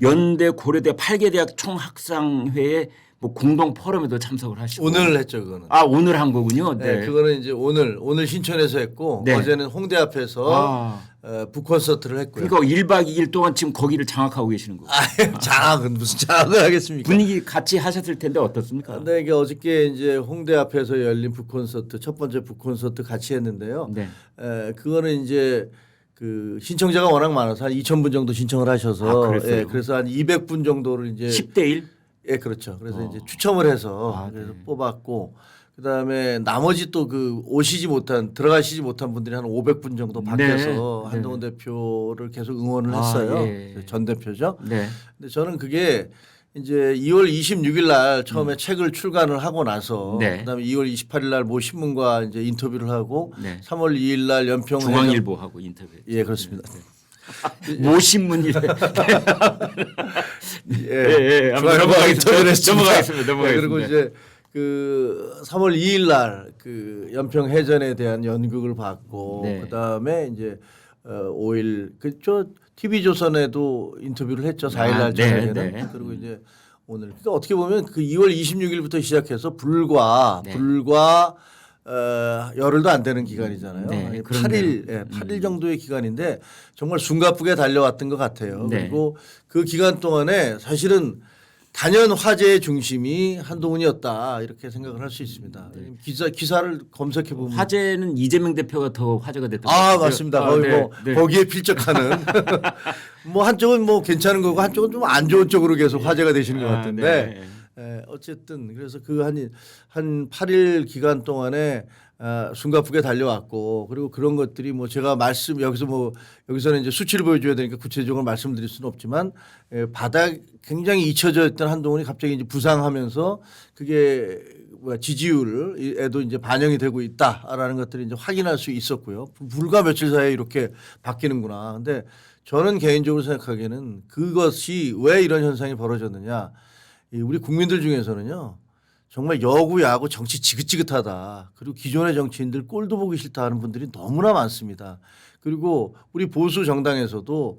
연대 고려대 8개 대학 총학상회에 뭐 공동 포럼에도 참석을 하시고 오늘 했죠 그거는. 아 오늘 한 거군요. 네, 네. 그거는 이제 오늘 신촌에서 했고 네. 어제는 홍대 앞에서 북콘서트를 했고요. 그러니까 1박 2일 동안 지금 거기를 장악하고 계시는 거예요. 장악은 무슨 장악을 하겠습니까? 분위기 같이 하셨을 텐데 어떻습니까? 네, 이게 어저께 이제 홍대 앞에서 열린 북콘서트 첫 번째 북콘서트 같이 했는데요. 네. 그거는 이제 그 신청자가 워낙 많아서 한 2,000분 정도 신청을 하셔서 그랬어요? 그래서 한 200분 정도를 이제 10대 1? 예, 그렇죠. 그래서 이제 추첨을 해서 그래서 뽑았고 그다음에 나머지 또 그 들어가시지 못한 분들이 한 500분 정도 밖에서 네. 한동훈 대표를 계속 응원을 아, 했어요. 예. 전 대표죠. 네. 근데 저는 그게 이제 2월 26일 날 처음에 책을 출간을 하고 나서 네. 그다음에 2월 28일 날 모 신문과 이제 인터뷰를 하고 네. 3월 2일 날 연평 중앙일보하고 인터뷰. 예, 그렇습니다. 모 신문이래. 예, 넘어가겠습니다. 인터뷰를 했습니다. 넘어가겠습니다. 그리고 이제 그 3월 2일 날 그 연평 해전에 대한 연극을 받고 네. 그다음에 이제 5일 그저 TV 조선에도 인터뷰를 했죠. 4일 날 저녁에는. 네. 그리고 이제 오늘 그러니까 어떻게 보면 그 2월 26일부터 시작해서 불과 열흘도 안 되는 기간이잖아요. 네, 8일 8일 정도의 기간인데 정말 숨가쁘게 달려왔던 것 같아요. 네. 그리고 그 기간 동안에 사실은 단연 화제의 중심이 한동훈이었다 이렇게 생각을 할 수 있습니다. 기사를 검색해 보면 화제는 이재명 대표가 더 화제가 됐던 것 아 같아요. 맞습니다. 거의 뭐 거기에 필적하는 뭐 한쪽은 뭐 괜찮은 거고 한쪽은 좀 안 좋은 쪽으로 계속 화제가 되시는 것 같은데 어쨌든 그래서 그 한 8일 기간 동안에 숨가쁘게 달려왔고 그리고 그런 것들이 뭐 제가 여기서는 이제 수치를 보여줘야 되니까 구체적으로 말씀드릴 수는 없지만 굉장히 잊혀져 있던 한동훈이 갑자기 이제 부상하면서 그게 지지율에도 이제 반영이 되고 있다라는 것들을 이제 확인할 수 있었고요. 불과 며칠 사이에 이렇게 바뀌는구나. 근데 저는 개인적으로 생각하기에는 그것이 왜 이런 현상이 벌어졌느냐. 우리 국민들 중에서는요. 정말 여구 야구 정치 지긋지긋하다. 그리고 기존의 정치인들 꼴도 보기 싫다 하는 분들이 너무나 많습니다. 그리고 우리 보수 정당에서도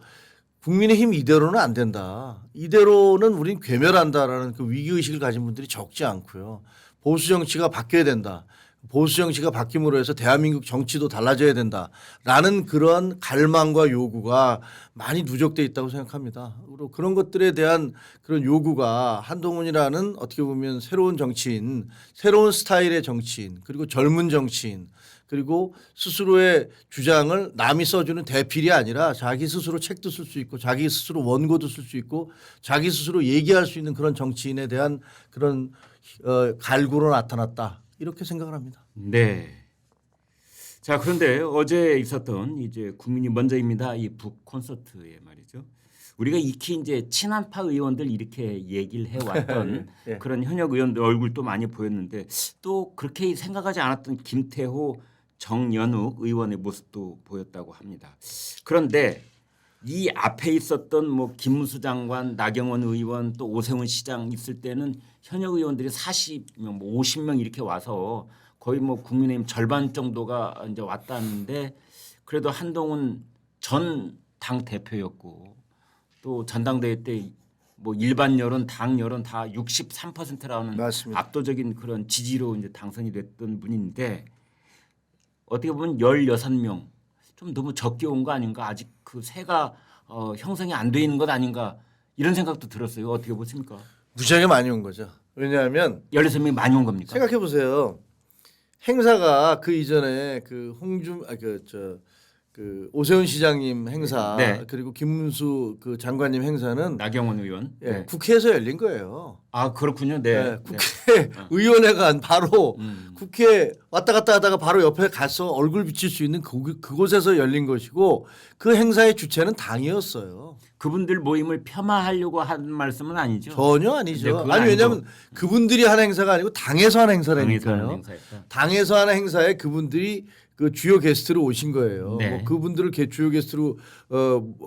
국민의힘 이대로는 안 된다. 이대로는 우린 괴멸한다라는 그 위기의식을 가진 분들이 적지 않고요. 보수 정치가 바뀌어야 된다. 보수 정치가 바뀜으로 해서 대한민국 정치도 달라져야 된다라는 그런 갈망과 요구가 많이 누적돼 있다고 생각합니다. 그리고 그런 것들에 대한 그런 요구가 한동훈이라는 어떻게 보면 새로운 정치인, 새로운 스타일의 정치인, 그리고 젊은 정치인, 그리고 스스로의 주장을 남이 써주는 대필이 아니라 자기 스스로 책도 쓸 수 있고 자기 스스로 원고도 쓸 수 있고 자기 스스로 얘기할 수 있는 그런 정치인에 대한 그런 갈구로 나타났다. 이렇게 생각을 합니다. 네. 자 그런데 어제 있었던 이제 국민이 먼저입니다. 이 북 콘서트에 말이죠. 우리가 익히 이제 친한파 의원들 이렇게 얘기를 해왔던 네. 그런 현역 의원들 얼굴도 많이 보였는데 또 그렇게 생각하지 않았던 김태호, 정연욱 의원의 모습도 보였다고 합니다. 그런데 이 앞에 있었던 뭐 김문수 장관, 나경원 의원 또 오세훈 시장 있을 때는 현역 의원들이 40명, 뭐 50명 이렇게 와서 거의 뭐 국민의힘 절반 정도가 이제 왔다는데 그래도 한동훈 전 당 대표였고 또 전당대회 때 뭐 일반 여론, 당 여론 다 63%라는 맞습니다. 압도적인 그런 지지로 이제 당선이 됐던 분인데 어떻게 보면 16명 좀 너무 적게 온 거 아닌가 아직 그 세가 형성이 안 돼 있는 것 아닌가 이런 생각도 들었어요. 어떻게 보십니까? 무지하게 많이 온 거죠. 왜냐하면 16명이 많이 온 겁니까? 생각해 보세요. 행사가 그 이전에 그 오세훈 시장님 행사 네. 그리고 김문수 그 장관님 행사는 나경원 의원. 네. 국회에서 열린 거예요. 아 그렇군요. 네. 네, 국회 의원회관 바로 음. 국회 왔다 갔다 하다가 바로 옆에 가서 얼굴 비칠 수 있는 그곳에서 열린 것이고 그 행사의 주체는 당이었어요. 그분들 모임을 폄하하려고 한 말씀은 아니죠. 전혀 네, 아니죠. 그건 아니 아니고. 왜냐하면 그분들이 하는 행사가 아니고 당에서 하는 당에서 하는 행사라니까요. 행사였다. 당에서 하는 행사에 그분들이 그 주요 게스트로 오신 거예요. 네. 뭐 그분들을 주요 게스트로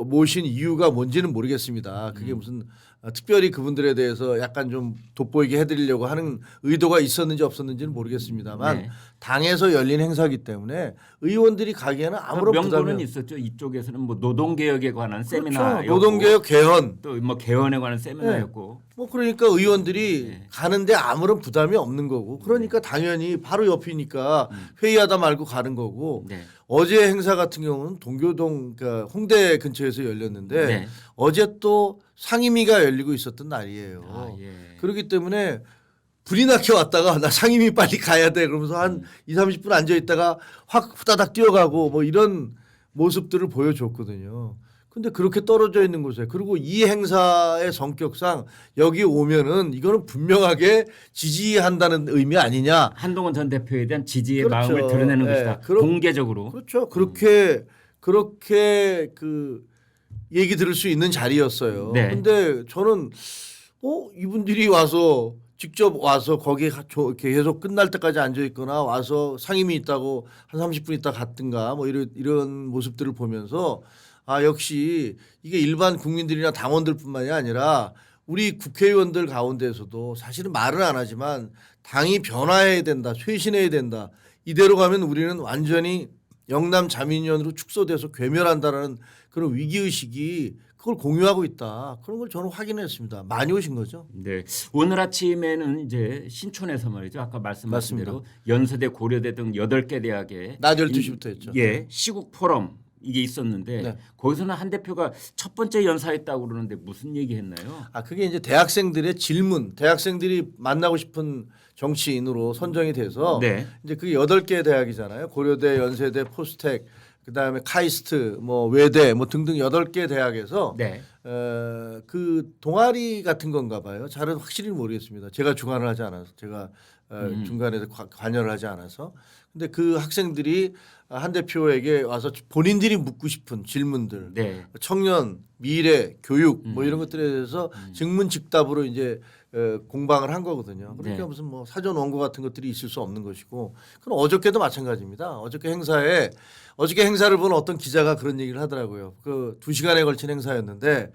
모신 이유가 뭔지는 모르겠습니다. 그게 무슨 특별히 그분들에 대해서 약간 좀 돋보이게 해드리려고 하는 의도가 있었는지 없었는지는 모르겠습니다만 네. 당에서 열린 행사이기 때문에 의원들이 가기에는 아무런 명분은 부담이 있었죠. 이쪽에서는 뭐 노동개혁에 관한 그렇죠. 세미나였고 노동개혁 개헌 또 뭐 개헌에 관한 세미나였고 뭐 그러니까 의원들이 네. 가는데 아무런 부담이 없는 거고 그러니까 당연히 바로 옆이니까 회의하다 말고 가는 거고 네. 어제 행사 같은 경우는 동교동 그러니까 홍대 근처에서 열렸는데 네. 어제 또 상임위가 열리고 있었던 날이에요. 아, 예. 그렇기 때문에 불이 나게 왔다가 나 상임위 빨리 가야 돼 그러면서 한 2, 30분 앉아 있다가 확 후다닥 뛰어가고 뭐 이런 모습들을 보여줬거든요. 근데 그렇게 떨어져 있는 곳에 그리고 이 행사의 성격상 여기 오면은 이거는 분명하게 지지한다는 의미 아니냐. 한동훈 전 대표에 대한 지지의 그렇죠. 마음을 드러내는 네. 것이다. 공개적으로. 그렇죠. 그렇게 그 얘기 들을 수 있는 자리였어요. 네. 근데 저는 이분들이 와서 직접 와서 거기에 이렇게 계속 끝날 때까지 앉아 있거나 와서 상임이 있다고 한 30분 있다 갔든가 뭐 이런 모습들을 보면서 아 역시 이게 일반 국민들이나 당원들뿐만이 아니라 우리 국회의원들 가운데에서도 사실은 말은 안 하지만 당이 변화해야 된다, 쇄신해야 된다. 이대로 가면 우리는 완전히 영남 자민련으로 축소돼서 괴멸한다라는 그런 위기의식이 그걸 공유하고 있다. 그런 걸 저는 확인했습니다. 많이 오신 거죠. 네. 오늘 아침에는 이제 신촌에서 말이죠. 아까 말씀하신 맞습니다. 대로 연세대, 고려대 등 8개 대학에 낮 12시부터 했죠. 예, 시국 포럼 이게 있었는데 네. 거기서는 한 대표가 첫 번째 연사했다고 그러는데 무슨 얘기했나요? 그게 이제 대학생들의 질문, 대학생들이 만나고 싶은 정치인으로 선정이 돼서 네. 이제 그게 8개 대학이잖아요. 고려대, 연세대, 포스텍, 그다음에 카이스트, 뭐 외대, 뭐 등등 8개 대학에서 네. 그 동아리 같은 건가 봐요. 잘은 확실히 모르겠습니다. 제가 주관을 하지 않아서 제가 중간에서 관여를 하지 않아서. 근데 그 학생들이 한 대표에게 와서 본인들이 묻고 싶은 질문들, 네. 청년, 미래, 교육 뭐 이런 것들에 대해서 증문즉답으로 이제 공방을 한 거거든요. 그러니까 네. 무슨 뭐 사전 원고 같은 것들이 있을 수 없는 것이고, 그럼 어저께도 마찬가지입니다. 어저께 행사를 본 어떤 기자가 그런 얘기를 하더라고요. 그 2시간에 걸친 행사였는데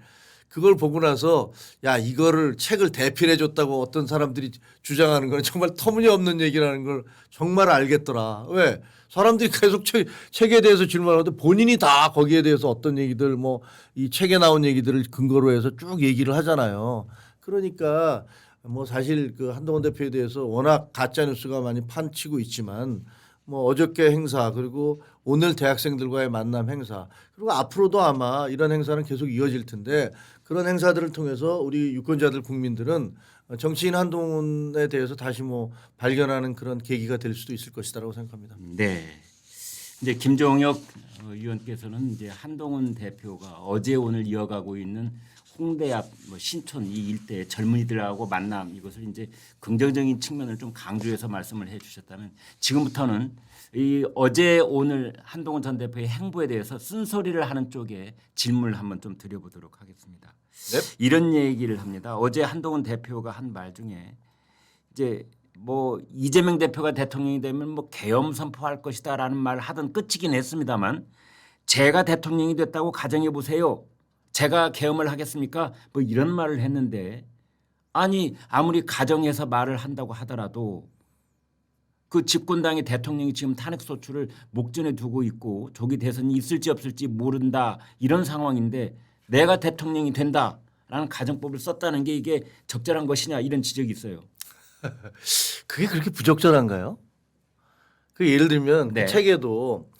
그걸 보고 나서 야 이거를 책을 대필해 줬다고 어떤 사람들이 주장하는 건 정말 터무니없는 얘기라는 걸 정말 알겠더라. 왜? 사람들이 계속 책에 대해서 질문하는데 본인이 다 거기에 대해서 어떤 얘기들 뭐 이 책에 나온 얘기들을 근거로 해서 쭉 얘기를 하잖아요. 그러니까 뭐 사실 그 한동훈 대표에 대해서 워낙 가짜 뉴스가 많이 판치고 있지만 뭐 어저께 행사 그리고 오늘 대학생들과의 만남 행사 그리고 앞으로도 아마 이런 행사는 계속 이어질 텐데 그런 행사들을 통해서 우리 유권자들 국민들은 정치인 한동훈에 대해서 다시 뭐 발견하는 그런 계기가 될 수도 있을 것이다라고 생각합니다. 네. 이제 김종혁 의원께서는 이제 한동훈 대표가 어제 오늘 이어가고 있는 홍대 앞 뭐 신촌 이 일대 젊은이들하고 만남 이것을 이제 긍정적인 측면을 좀 강조해서 말씀을 해주셨다면 지금부터는 이 어제 오늘 한동훈 전 대표의 행보에 대해서 쓴소리를 하는 쪽에 질문을 한번 좀 드려보도록 하겠습니다. 네. 이런 얘기를 합니다. 어제 한동훈 대표가 한 말 중에 이제 뭐 이재명 대표가 대통령이 되면 뭐 계엄 선포할 것이다라는 말을 하던 끝이긴 했습니다만 제가 대통령이 됐다고 가정해 보세요. 제가 계엄을 하겠습니까? 뭐 이런 말을 했는데 아니 아무리 가정해서 말을 한다고 하더라도 그 집권당의 대통령이 지금 탄핵 소추를 목전에 두고 있고 조기 대선이 있을지 없을지 모른다 이런 상황인데 내가 대통령이 된다라는 가정법을 썼다는 게 이게 적절한 것이냐 이런 지적이 있어요. 그게 그렇게 부적절한가요? 그 예를 들면 네. 그 책에도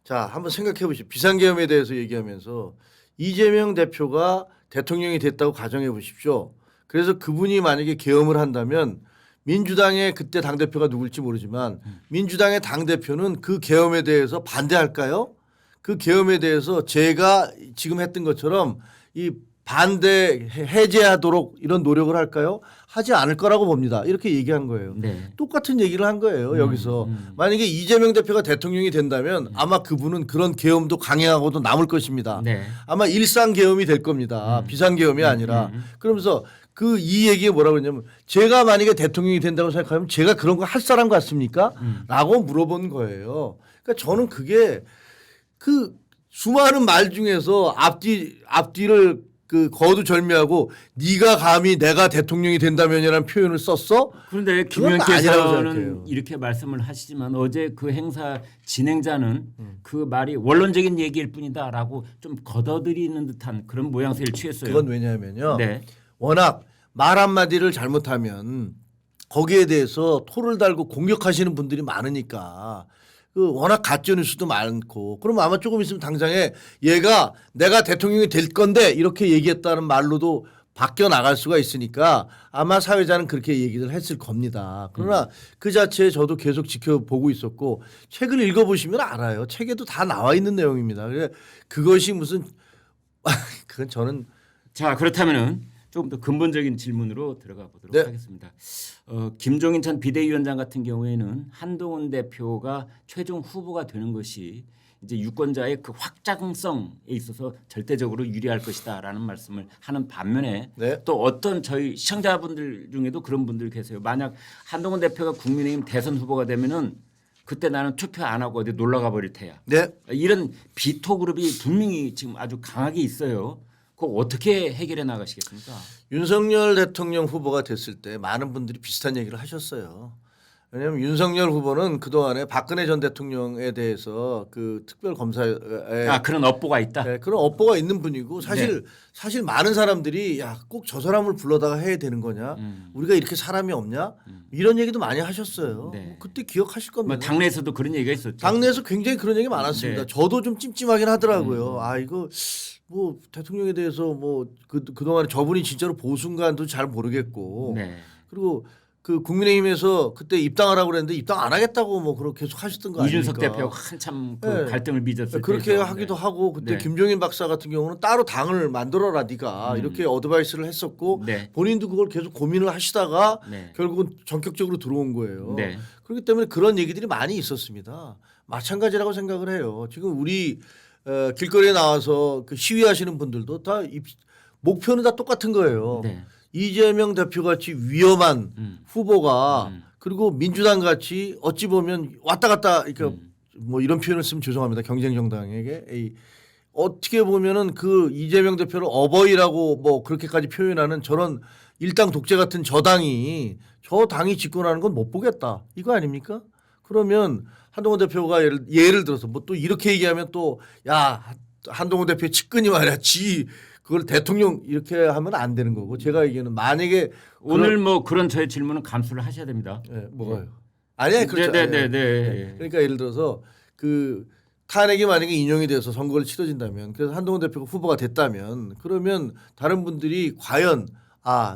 자 한번 생각해 보십시오. 비상계엄에 대해서 얘기하면서 이재명 대표가 대통령이 됐다고 가정해 보십시오. 그래서 그분이 만약에 계엄을 한다면 민주당의 그때 당대표가 누굴지 모르지만 민주당의 당대표는 그 계엄에 대해서 반대할까요? 그 계엄에 대해서 제가 지금 했던 것처럼 이 반대 해제하도록 이런 노력을 할까요? 하지 않을 거라고 봅니다. 이렇게 얘기한 거예요. 네. 똑같은 얘기를 한 거예요. 여기서 만약에 이재명 대표가 대통령이 된다면 아마 그분은 그런 계엄도 강행하고도 남을 것입니다. 네. 아마 일상 계엄이 될 겁니다. 비상 계엄이 아니라 그러면서 그 이 얘기에 뭐라고 했냐면 제가 만약에 대통령이 된다고 생각하면 제가 그런 거 할 사람 같습니까? 라고 물어본 거예요. 그러니까 저는 그게 그 수많은 말 중에서 앞뒤를 그 거두절미하고 네가 감히 내가 대통령이 된다면이라는 표현을 썼어? 그런데 그건 아니라고 김의원께서는 생각해요. 이렇게 말씀을 하시지만 어제 그 행사 진행자는 그 말이 원론적인 얘기일 뿐이다라고 좀 걷어들이는 듯한 그런 모양새를 취했어요. 그건 왜냐하면요. 네. 워낙 말 한마디를 잘못하면 거기에 대해서 토를 달고 공격하시는 분들이 많으니까 그 워낙 가짜뉴스도 많고 그럼 아마 조금 있으면 당장에 얘가 내가 대통령이 될 건데 이렇게 얘기했다는 말로도 바뀌어 나갈 수가 있으니까 아마 사회자는 그렇게 얘기를 했을 겁니다. 그러나 그 자체에 저도 계속 지켜보고 있었고 책을 읽어보시면 알아요. 책에도 다 나와 있는 내용입니다. 그것이 무슨 그건 저는 자 그렇다면은 조금 더 근본적인 질문으로 들어가 보도록 네. 하겠습니다. 김종인 전 비대위원장 같은 경우에는 한동훈 대표가 최종 후보가 되는 것이 이제 유권자의 그 확장성에 있어서 절대적으로 유리할 것이다라는 말씀을 하는 반면에 네. 또 어떤 저희 시청자분들 중에도 그런 분들 계세요. 만약 한동훈 대표가 국민의힘 대선 후보가 되면은 그때 나는 투표 안 하고 어디 놀러 가버릴 테야. 네. 이런 비토 그룹이 분명히 지금 아주 강하게 있어요. 그거 어떻게 해결해 나가시겠습니까? 윤석열 대통령 후보가 됐을 때 많은 분들이 비슷한 얘기를 하셨어요. 왜냐하면 윤석열 후보는 그동안에 박근혜 전 대통령에 대해서 그 특별 검사에 그런 업보가 있다. 네, 그런 업보가 있는 분이고 사실 많은 사람들이 야, 꼭 저 사람을 불러다가 해야 되는 거냐? 우리가 이렇게 사람이 없냐? 이런 얘기도 많이 하셨어요. 네. 뭐 그때 기억하실 겁니다. 뭐 당내에서도 그런 얘기가 있었죠. 당내에서 굉장히 그런 얘기 많았습니다. 네. 저도 좀 찜찜하긴 하더라고요. 아 이거 뭐 대통령에 대해서 뭐 그동안에 저분이 진짜로 보수인가도 잘 모르겠고 네. 그리고 그 국민의힘에서 그때 입당하라고 그랬는데 입당 안 하겠다고 뭐 그렇게 계속 하셨던 거 아닙니까? 이준석 대표가 한참 그 네. 갈등을 빚었을 그렇게 때죠. 하기도 네. 하고 그때 네. 김종인 박사 같은 경우는 따로 당을 만들어라 네가 이렇게 어드바이스를 했었고 네. 본인도 그걸 계속 고민을 하시다가 네. 결국은 전격적으로 들어온 거예요. 네. 그렇기 때문에 그런 얘기들이 많이 있었습니다. 마찬가지라고 생각을 해요. 지금 우리 길거리에 나와서 그 시위하시는 분들도 다 목표는 다 똑같은 거예요. 네. 이재명 대표 같이 위험한 후보가 그리고 민주당 같이 어찌 보면 왔다 갔다 그러니까 뭐 이런 표현을 쓰면 죄송합니다. 경쟁 정당에게 어떻게 보면은 그 이재명 대표를 어버이라고 뭐 그렇게까지 표현하는 저런 일당 독재 같은 저 당이 집권하는 건 못 보겠다. 이거 아닙니까? 그러면 한동훈 대표가 예를 들어서 뭐 또 이렇게 얘기하면 또 야 한동훈 대표의 측근이 말이야 그걸 대통령 이렇게 하면 안 되는 거고 제가 얘기하는 만약에 오늘 뭐 그런 저의 질문은 감수를 하셔야 됩니다. 뭐가요? 아니야 그렇죠. 네. 그러니까 예를 들어서 그 탄핵이 만약에 인용이 돼서 선거를 치러진다면 그래서 한동훈 대표가 후보가 됐다면 그러면 다른 분들이 과연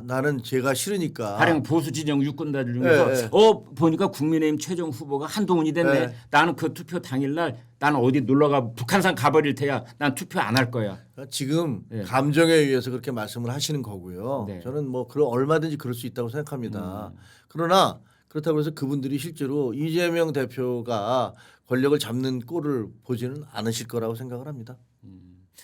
나는 제가 싫으니까 가령 보수 진영 유권자들 중에서 보니까 국민의힘 최종 후보가 한동훈이 됐네. 나는 그 투표 당일날 나는 어디 놀러가 북한산 가버릴 테야. 난 투표 안 할 거야. 지금 감정에 의해서 그렇게 말씀을 하시는 거고요. 네. 저는 뭐 얼마든지 그럴 수 있다고 생각합니다. 그러나 그렇다고 해서 그분들이 실제로 이재명 대표가 권력을 잡는 꼴을 보지는 않으실 거라고 생각을 합니다.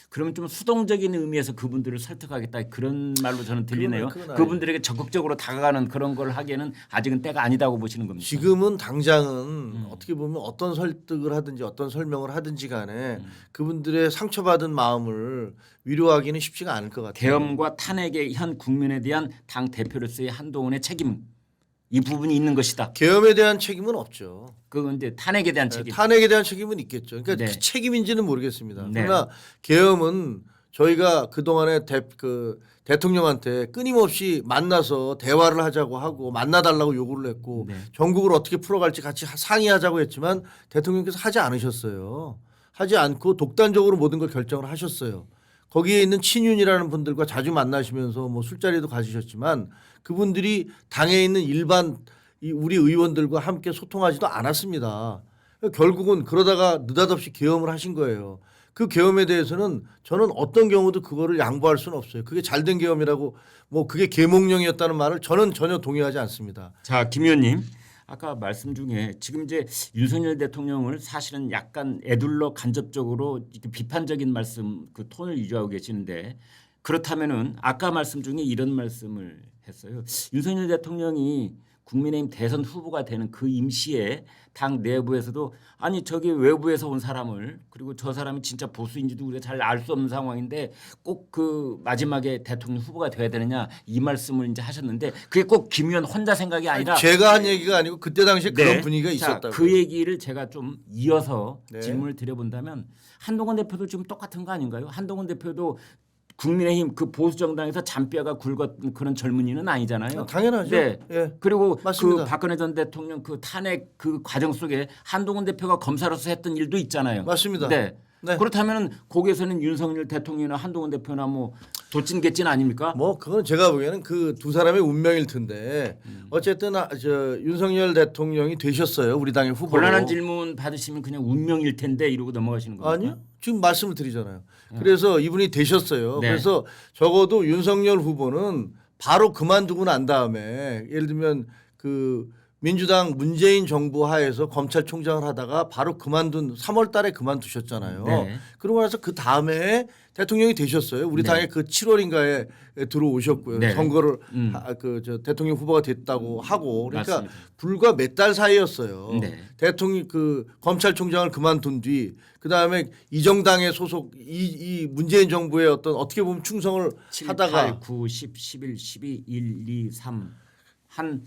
그러면 좀 수동적인 의미에서 그분들을 설득하겠다 그런 말로 저는 들리네요. 그건 그분들에게 적극적으로 다가가는 그런 걸 하기에는 아직은 때가 아니다고 보시는 겁니다. 지금은 당장은 어떻게 보면 어떤 설득을 하든지 어떤 설명을 하든지 간에 그분들의 상처받은 마음을 위로하기는 쉽지가 않을 것 같아요. 계엄과 탄핵의 현 국면에 대한 당 대표로서의 한동훈의 책임 이 부분이 있는 것이다. 계엄에 대한 책임은 없죠. 그건 이제 탄핵에 대한 책임. 탄핵에 대한 책임은 있겠죠. 그러니까 네. 그 책임인지는 모르겠습니다. 네. 그러나 계엄은 저희가 그동안에 대통령한테 끊임없이 만나서 대화를 하자고 하고 만나달라고 요구를 했고 네. 전국을 어떻게 풀어갈지 같이 상의하자고 했지만 대통령께서 하지 않으셨어요. 하지 않고 독단적으로 모든 걸 결정을 하셨어요. 거기에 있는 친윤이라는 분들과 자주 만나시면서 뭐 술자리도 가지셨지만 그분들이 당에 있는 일반 우리 의원들과 함께 소통하지도 않았습니다. 결국은 그러다가 느닷없이 계엄을 하신 거예요. 그 계엄에 대해서는 저는 어떤 경우도 그거를 양보할 수는 없어요. 그게 잘된 계엄이라고 뭐 그게 계몽령이었다는 말을 저는 전혀 동의하지 않습니다. 자, 김 의원님. 아까 말씀 중에 지금 이제 윤석열 대통령을 사실은 약간 애둘러 간접적으로 이렇게 비판적인 말씀 그 톤을 유지하고 계시는데 그렇다면은 아까 말씀 중에 이런 말씀을 했어요. 윤석열 대통령이 국민의힘 대선 후보가 되는 그 임시에 당 내부에서도 아니 저기 외부에서 온 사람을 그리고 저 사람이 진짜 보수인지도 우리가 잘 알 수 없는 상황인데 꼭 그 마지막에 대통령 후보가 돼야 되느냐 이 말씀을 이제 하셨는데 그게 꼭 김 의원 혼자 생각이 아니라 제가 한 얘기가 아니고 그때 당시에 그런 분위기가 자, 있었다고. 그 얘기를 제가 좀 이어서 네. 질문을 드려본다면 한동훈 대표도 지금 똑같은 거 아닌가요? 한동훈 대표도 국민의힘 그 보수 정당에서 잔뼈가 굵었던 그런 젊은이는 아니잖아요. 당연하죠. 네. 예. 그리고 맞습니다. 그 박근혜 전 대통령 그 탄핵 그 과정 속에 한동훈 대표가 검사로서 했던 일도 있잖아요. 맞습니다. 네. 네. 그렇다면 거기에서는 윤석열 대통령이나 한동훈 대표나 뭐 도찐개찐 아닙니까? 뭐 그건 제가 보기에는 그 두 사람의 운명일 텐데 어쨌든 저 윤석열 대통령이 되셨어요. 우리 당의 후보로. 곤란한 질문 받으시면 그냥 운명일 텐데 이러고 넘어가시는 겁니까? 아니요. 지금 말씀을 드리잖아요. 그래서 이분이 되셨어요. 네. 그래서 적어도 윤석열 후보는 바로 그만두고 난 다음에 예를 들면 그 민주당 문재인 정부 하에서 검찰총장을 하다가 바로 그만둔 3월 달에 그만두셨잖아요. 네. 그러고 나서 그 다음에 대통령이 되셨어요. 우리 네. 당에 그 7월인가에 들어오셨고요. 네. 선거를 저 대통령 후보가 됐다고 하고 그러니까 맞습니다. 불과 몇 달 사이였어요. 네. 대통령 그 검찰총장을 그만둔 뒤 그다음에 이 정당의 소속 이 문재인 정부의 어떤 어떻게 보면 충성을 7, 하다가 8, 9, 10, 11, 12, 1, 2, 3 한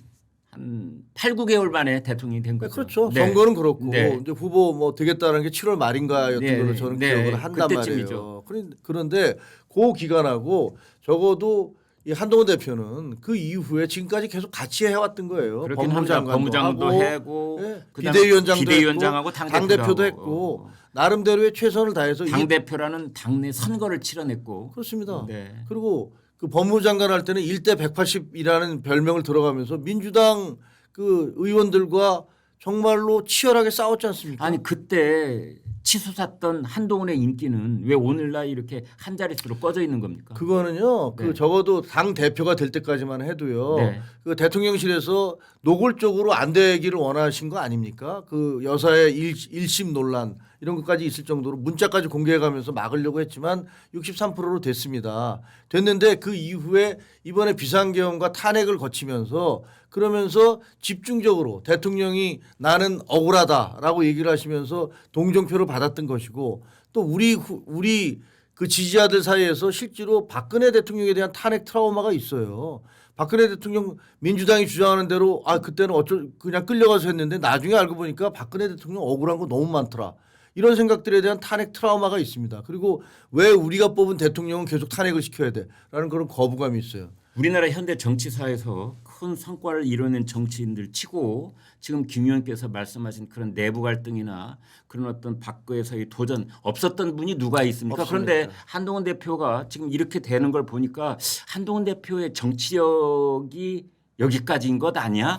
8, 9개월 만에 대통령이 된 거죠. 그렇죠. 네. 선거는 그렇고 네. 이제 후보 뭐 되겠다는 게 7월 말인가였던 네. 걸로 저는 네. 기억을 한단 그때쯤이죠. 말이에요. 그런데 그 기간하고 적어도 이 한동훈 대표는 그 이후에 지금까지 계속 같이 해왔던 거예요. 그렇긴 합니다. 법무장관도 하고 예, 그다음에 비대위원장도 비대위원장하고 했고, 당대표도 당대표도 하고. 했고 나름대로의 최선을 다해서 당 대표라는 당내 선거를 치러냈고 그렇습니다. 네. 그리고 그 법무장관 할 때는 1대 180이라는 별명을 들어가면서 민주당 그 의원들과 정말로 치열하게 싸웠지 않습니까? 아니 그때 치솟았던 한동훈의 인기는 왜 오늘날 이렇게 한 자릿수로 꺼져 있는 겁니까? 그거는요. 네. 그 적어도 당 대표가 될 때까지만 해도요. 네. 그 대통령실에서 노골적으로 안 되기를 원하신 거 아닙니까? 그 여사의 일심 논란 이런 것까지 있을 정도로 문자까지 공개해가면서 막으려고 했지만 63%로 됐습니다. 됐는데 그 이후에 이번에 비상계엄과 탄핵을 거치면서 그러면서 집중적으로 대통령이 나는 억울하다라고 얘기를 하시면서 동정표를 받았던 것이고 또 우리 그 지지자들 사이에서 실제로 박근혜 대통령에 대한 탄핵 트라우마가 있어요. 박근혜 대통령 민주당이 주장하는 대로 그때는 그냥 끌려가서 했는데 나중에 알고 보니까 박근혜 대통령 억울한 거 너무 많더라. 이런 생각들에 대한 탄핵 트라우마가 있습니다. 그리고 왜 우리가 뽑은 대통령은 계속 탄핵을 시켜야 돼라는 그런 거부감이 있어요. 우리나라 현대 정치사에서 큰 성과를 이뤄낸 정치인들 치고 지금 김 의원께서 말씀하신 그런 내부 갈등이나 그런 어떤 밖에서의 도전 없었던 분이 누가 있습니까? 없습니다. 그런데 한동훈 대표가 지금 이렇게 되는 걸 보니까 한동훈 대표의 정치력이 여기까지인 것 아니야?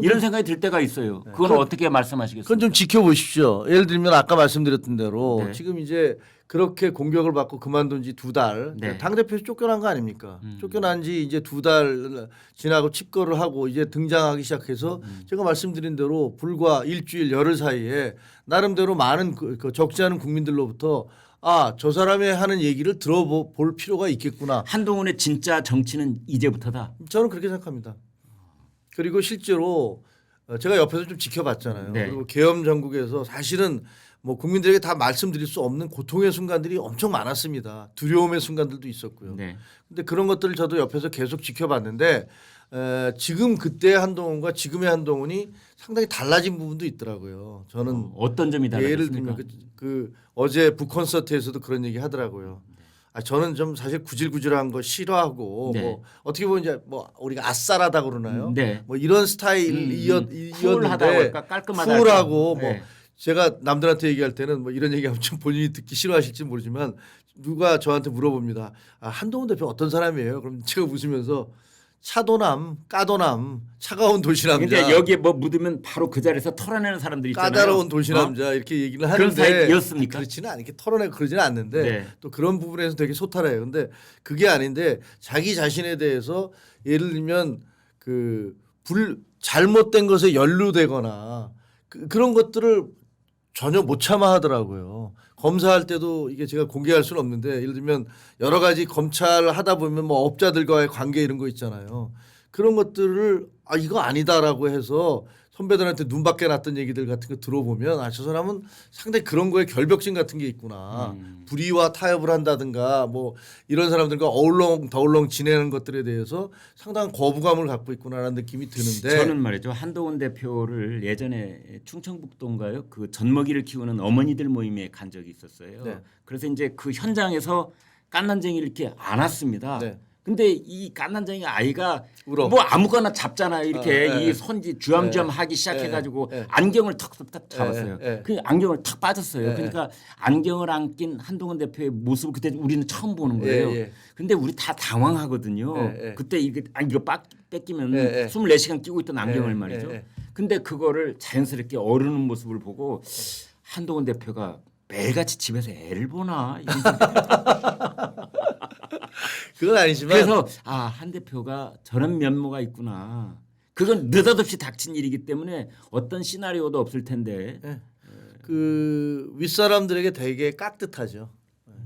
이런 생각이 들 때가 있어요. 그건 어떻게 말씀하시겠습니까? 그건 좀 지켜보십시오. 예를 들면 아까 말씀드렸던 대로 네. 지금 이제 그렇게 공격을 받고 그만둔 지 2달 네. 당대표에서 쫓겨난 거 아닙니까? 쫓겨난 지 이제 2달 지나고 칩거를 하고 이제 등장하기 시작해서 제가 말씀드린 대로 불과 일주일 열흘 사이에 나름대로 많은 그 적지 않은 국민들로부터 저 사람이 하는 얘기를 들어볼 필요가 있겠구나. 한동훈의 진짜 정치는 이제부터다. 저는 그렇게 생각합니다. 그리고 실제로 제가 옆에서 좀 지켜봤잖아요. 네. 그리고 계엄 전국에서 사실은 뭐 국민들에게 다 말씀드릴 수 없는 고통의 순간들이 엄청 많았습니다. 두려움의 순간들도 있었고요. 네. 근데 그런 것들을 저도 옆에서 계속 지켜봤는데 지금 그때 한동훈과 지금의 한동훈이 상당히 달라진 부분도 있더라고요. 저는 어떤 점이 예를 달라졌습니까? 들면 그 어제 북콘서트에서도 그런 얘기 하더라고요. 저는 좀 사실 구질구질한 거 싫어하고 네. 뭐 어떻게 보면 이제 뭐 우리가 아싸라다 그러나요? 네. 뭐 이런 스타일이었는데 쿨하다고 할까? 깔끔하다 쿨하고 할까? 뭐 네. 제가 남들한테 얘기할 때는 뭐 이런 얘기하면 좀 본인이 듣기 싫어하실지 모르지만 누가 저한테 물어봅니다. 한동훈 대표 어떤 사람이에요? 그럼 제가 웃으면서 차도남, 까도남, 차가운 도시남자. 근데 여기에 뭐 묻으면 바로 그 자리에서 털어내는 사람들이 있잖아요. 까다로운 도시남자 이렇게 얘기를 그런 하는데 사이였습니까? 그렇지는 않게 이렇게 털어내고 그러지는 않는데 네. 또 그런 부분에서 되게 소탈해요. 근데 그게 아닌데 자기 자신에 대해서 예를 들면 그 잘못된 것에 연루되거나 그런 것들을 전혀 못 참아 하더라고요. 검사할 때도 이게 제가 공개할 수는 없는데 예를 들면 여러 가지 검찰 하다 보면 뭐 업자들과의 관계 이런 거 있잖아요. 그런 것들을 아 이거 아니다라고 해서 선배들한테 눈밖에 났던 얘기들 같은 거 들어보면 아 저 사람은 상당히 그런 거에 결벽증 같은 게 있구나. 불의와 타협을 한다든가 뭐 이런 사람들과 어울렁 지내는 것들에 대해서 상당한 거부감을 갖고 있구나라는 느낌이 드는데 저는 말이죠. 한동훈 대표를 예전에 충청북도인가요? 그 젖먹이를 키우는 어머니들 모임에 간 적이 있었어요. 네. 그래서 이제 그 현장에서 깐난쟁이를 이렇게 안았습니다. 네. 근데 이 깐난쟁이 아이가 울어. 뭐 아무거나 잡잖아요. 이렇게 네. 이 손지 주엄주엄 하기 시작해가지고 네. 안경을 탁탁 잡았어요. 네. 그 안경을 탁 빠졌어요. 네. 그러니까 안경을 안 낀 한동훈 대표의 모습을 그때 우리는 처음 보는 거예요. 예. 근데 우리 다 당황하거든요. 예. 그때 이거 뺏기면 예. 24시간 끼고 있던 안경을 예. 말이죠. 예. 근데 그거를 자연스럽게 어르는 모습을 보고 한동훈 대표가 매일같이 집에서 애를 보나 이런 생각이 그건 아니지만 그래서 한 대표가 저런 면모가 있구나. 그건 느닷없이 닥친 일이기 때문에 어떤 시나리오도 없을 텐데. 예. 그 윗사람들에게 되게 깍듯하죠.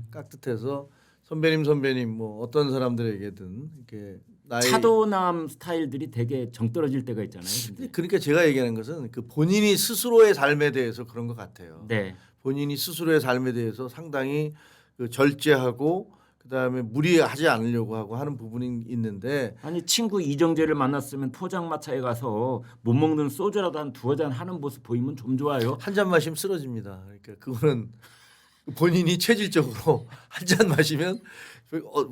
깍듯해서 선배님 뭐 어떤 사람들에게든 이렇게 나이 차도남 스타일들이 되게 정 떨어질 때가 있잖아요. 근데. 그러니까 제가 얘기하는 것은 그 본인이 스스로의 삶에 대해서 그런 것 같아요. 네. 본인이 스스로의 삶에 대해서 상당히 그 절제하고 그다음에 무리하지 않으려고 하고 하는 부분이 있는데 아니 친구 이정재를 만났으면 포장마차에 가서 못 먹는 소주라도 한 두어 잔 하는 모습 보이면 좀 좋아요. 한 잔 마시면 쓰러집니다. 그러니까 그거는 본인이 체질적으로 한 잔 마시면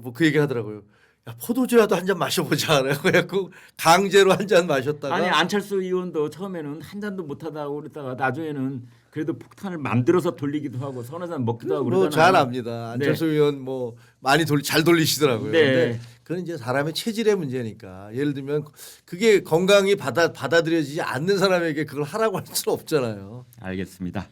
뭐 그 얘기 하더라고요. 야 포도주라도 한 잔 마셔보자. 그래갖고 강제로 한 잔 마셨다가 아니 안철수 의원도 처음에는 한 잔도 못하다고 그러다가 나중에는 그래도 폭탄을 만들어서 돌리기도 하고 서너 잔 먹기도 하고 그러잖아요. 뭐잘 압니다. 안철수 의원 뭐 많이 잘 돌리시더라고요. 네. 근데 그건 이제 사람의 체질의 문제니까 예를 들면 그게 건강히 받아들여지지 않는 사람에게 그걸 하라고 할 수는 없잖아요. 알겠습니다.